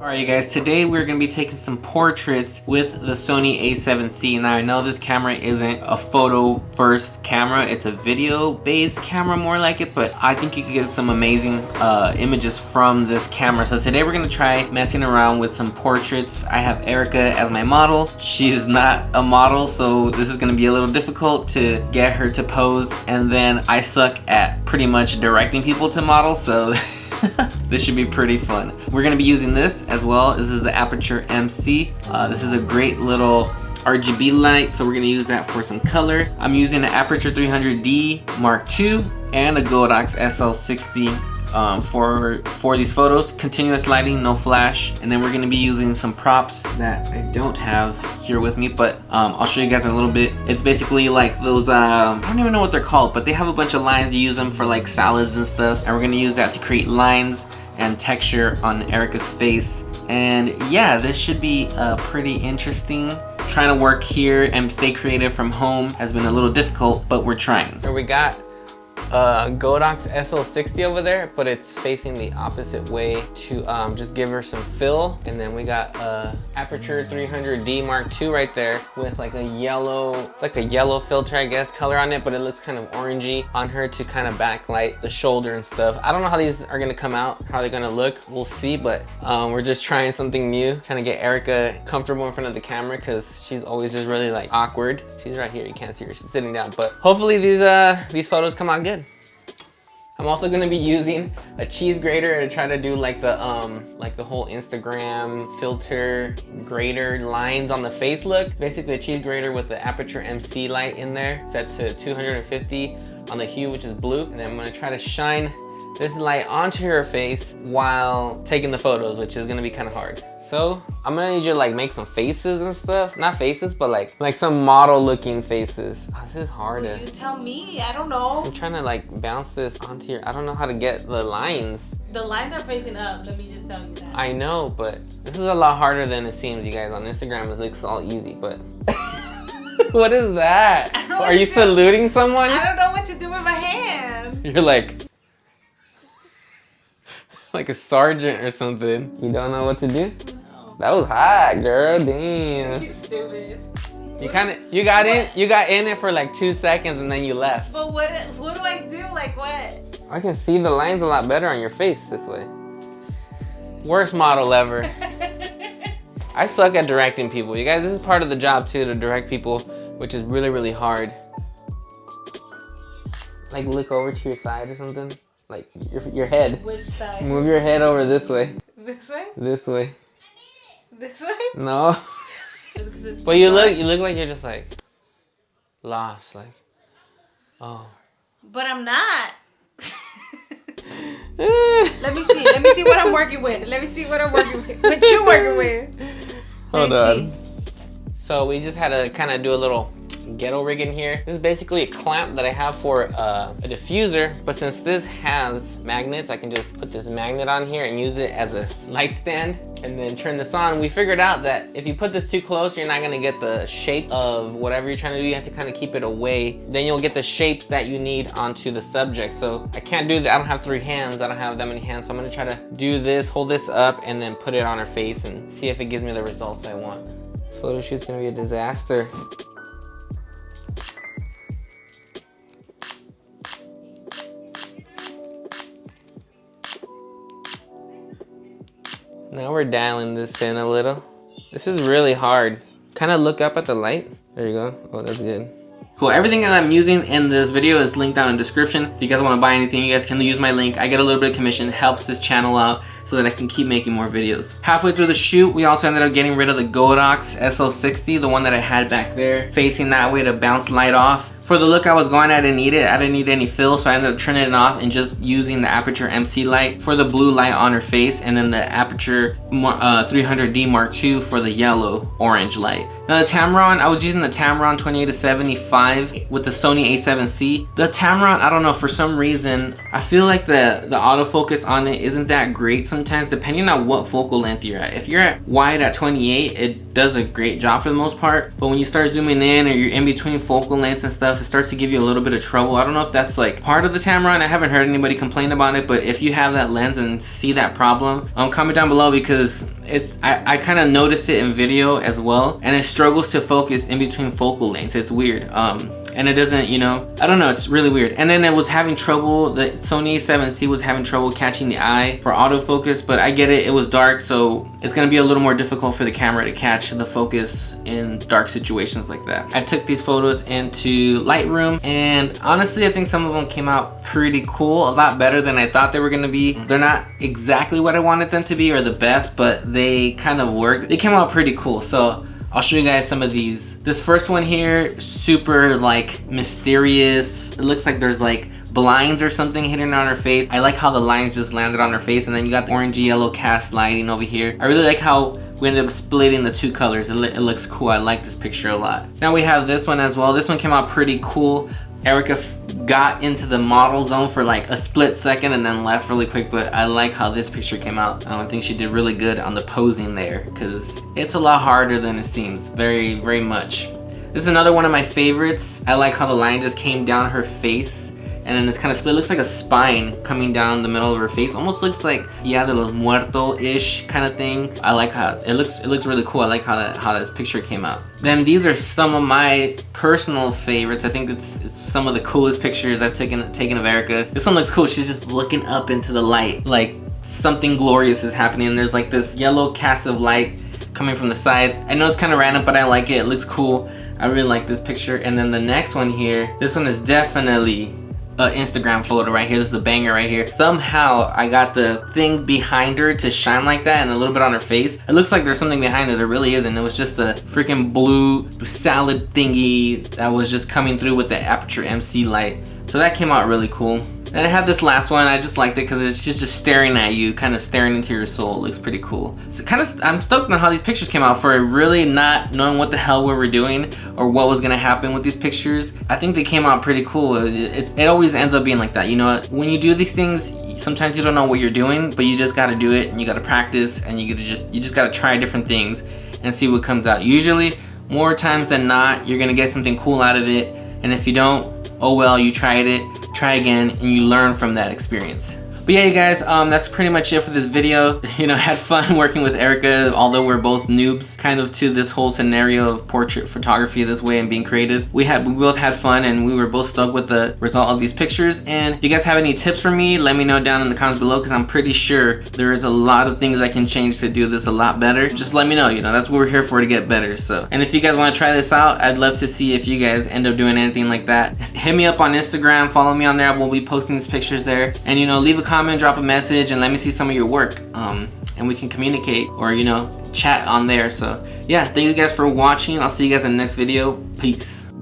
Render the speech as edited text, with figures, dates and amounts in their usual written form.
Alright you guys, today we're going to be taking some portraits with the Sony A7C. Now I know this camera isn't a photo first camera, it's a video based camera more like it, but I think you can get some amazing images from this camera. So today we're going to try messing around with some portraits. I have Erika as my model. She is not a model, so this is going to be a little difficult to get her to pose, and then I suck at pretty much directing people to model, so this should be pretty fun. We're gonna be using this as well. This is the Aperture MC. This is a great little RGB light, so we're gonna use that for some color. I'm using an Aperture 300D Mark II and a Godox SL60 for these photos. Continuous lighting, no flash. And then we're gonna be using some props that I don't have here with me, but I'll show you guys in a little bit. It's basically like those, I don't even know what they're called, but they have a bunch of lines. You use them for like salads and stuff. And we're gonna use that to create lines and texture on Erika's face. And yeah, this should be pretty interesting. Trying to work here and stay creative from home has been a little difficult, but we're trying. Here we got Godox SL60 over there, but it's facing the opposite way to just give her some fill. And then we got Aperture 300D Mark II right there with like a yellow, it's like a yellow filter I guess, color on it, but it looks kind of orangey on her to kind of backlight the shoulder and stuff. I don't know how these are gonna come out, how they're gonna look, we'll see, but we're just trying something new, trying to get Erika comfortable in front of the camera because she's always just really like awkward. She's right here, you can't see her, she's sitting down, but hopefully these photos come out good. I'm also gonna be using a cheese grater to try to do like the whole Instagram filter grater lines on the face look. Basically a cheese grater with the Aperture MC light in there, set to 250 on the hue, which is blue. And then I'm gonna try to shine this light onto her face while taking the photos, which is gonna be kind of hard. So I'm gonna need you to like make some faces and stuff. Not faces, but like some model looking faces. Oh, this is hard. Well, you tell me, I don't know. I'm trying to like bounce this onto your, I don't know how to get the lines. The lines are facing up, let me just tell you that. I know, but this is a lot harder than it seems, you guys. On Instagram it looks all easy, but what is that? Are you saluting someone? I don't know what to do with my hand. You're like a sergeant or something. You don't know what to do? No. That was hot, girl. Damn. You stupid. You got in it for like 2 seconds and then you left. But what do I do? Like what? I can see the lines a lot better on your face this way. Worst model ever. I suck at directing people. You guys, this is part of the job too, to direct people, which is really, really hard. Like look over to your side or something. Like your head. Which side? Move your head over this way. This way? This way. This way? No. But you look like you're just like lost, like, oh. But I'm not. Let me see what I'm working with. Let me see what I'm working with. What you working with? Hold on. So we just had to kind of do a little ghetto rig in here. This is basically a clamp that I have for a diffuser, but since this has magnets, I can just put this magnet on here and use it as a light stand and then turn this on. We figured out that if you put this too close, you're not gonna get the shape of whatever you're trying to do. You have to kind of keep it away. Then you'll get the shape that you need onto the subject. So I can't do that. I don't have 3 hands. I don't have that many hands. So I'm gonna try to do this, hold this up, and then put it on her face and see if it gives me the results I want. Photo shoot's gonna be a disaster. Now we're dialing this in a little. This is really hard. Kind of look up at the light. There you go. Oh, that's good. Cool, everything that I'm using in this video is linked down in the description. If you guys want to buy anything, you guys can use my link. I get a little bit of commission, helps this channel out so that I can keep making more videos. Halfway through the shoot, we also ended up getting rid of the Godox SL60, the one that I had back there, facing that way to bounce light off. For the look I was going, I didn't need it. I didn't need any fill, so I ended up turning it off and just using the Aperture MC light for the blue light on her face, and then the Aperture 300D Mark II for the yellow orange light. Now the Tamron, I was using the Tamron 28-75 with the Sony A7C. The Tamron, I don't know, for some reason, I feel like the autofocus on it isn't that great sometimes, depending on what focal length you're at. If you're at wide at 28, it does a great job for the most part, but when you start zooming in or you're in between focal lengths and stuff, stuff, it starts to give you a little bit of trouble. I don't know if that's like part of the Tamron. I haven't heard anybody complain about it, but if you have that lens and see that problem, comment down below, because I kind of noticed it in video as well, and it struggles to focus in between focal lengths. It's weird. And it doesn't, you know, I don't know, it's really weird. And then it was having trouble, the Sony A7C was having trouble catching the eye for autofocus, but I get it, it was dark, so it's gonna be a little more difficult for the camera to catch the focus in dark situations like that. I took these photos into Lightroom, and honestly, I think some of them came out pretty cool, a lot better than I thought they were gonna be. They're not exactly what I wanted them to be or the best, but they kind of worked. They came out pretty cool, so I'll show you guys some of these. This first one here, super like mysterious. It looks like there's like blinds or something hidden on her face. I like how the lines just landed on her face, and then you got the orangey yellow cast lighting over here. I really like how we ended up splitting the two colors. It looks cool. I like this picture a lot. Now we have this one as well. This one came out pretty cool. Erika got into the model zone for like a split second and then left really quick, but I like how this picture came out. I think she did really good on the posing there, because it's a lot harder than it seems, very, very much. This is another one of my favorites. I like how the line just came down her face, and then it's kind of split. It looks like a spine coming down the middle of her face. Almost looks like Dia de los Muertos-ish kind of thing. I like how it looks really cool. I like how this picture came out. Then these are some of my personal favorites. I think it's some of the coolest pictures I've taken of Erika. This one looks cool. She's just looking up into the light, like something glorious is happening. And there's like this yellow cast of light coming from the side. I know it's kind of random, but I like it. It looks cool. I really like this picture. And then the next one here, this one is definitely an Instagram photo right here. This is a banger right here. Somehow I got the thing behind her to shine like that, and a little bit on her face. It looks like there's something behind it. There really isn't. It was just the freaking blue salad thingy that was just coming through with the Aperture MC light. So that came out really cool. And I have this last one. I just liked it because it's just staring at you, kind of staring into your soul. It looks pretty cool. So I'm stoked on how these pictures came out for really not knowing what the hell we were doing or what was gonna happen with these pictures. I think they came out pretty cool. It always ends up being like that. You know, when you do these things, sometimes you don't know what you're doing, but you just gotta do it, and you gotta practice, and you just gotta try different things and see what comes out. Usually, more times than not, you're gonna get something cool out of it, and if you don't, oh well, you tried it. Try again, and you learn from that experience. But yeah, you guys, that's pretty much it for this video. You know, had fun working with Erika, although we're both noobs kind of to this whole scenario of portrait photography this way and being creative. We both had fun, and we were both stoked with the result of these pictures. And if you guys have any tips for me, let me know down in the comments below, because I'm pretty sure there is a lot of things I can change to do this a lot better. Just let me know, you know, that's what we're here for, to get better. So, and if you guys want to try this out, I'd love to see if you guys end up doing anything like that. Hit me up on Instagram, follow me on there. We'll be posting these pictures there. And you know, leave a comment, drop a message, and let me see some of your work, and we can communicate or, you know, chat on there. So yeah, thank you guys for watching. I'll see you guys in the next video. Peace.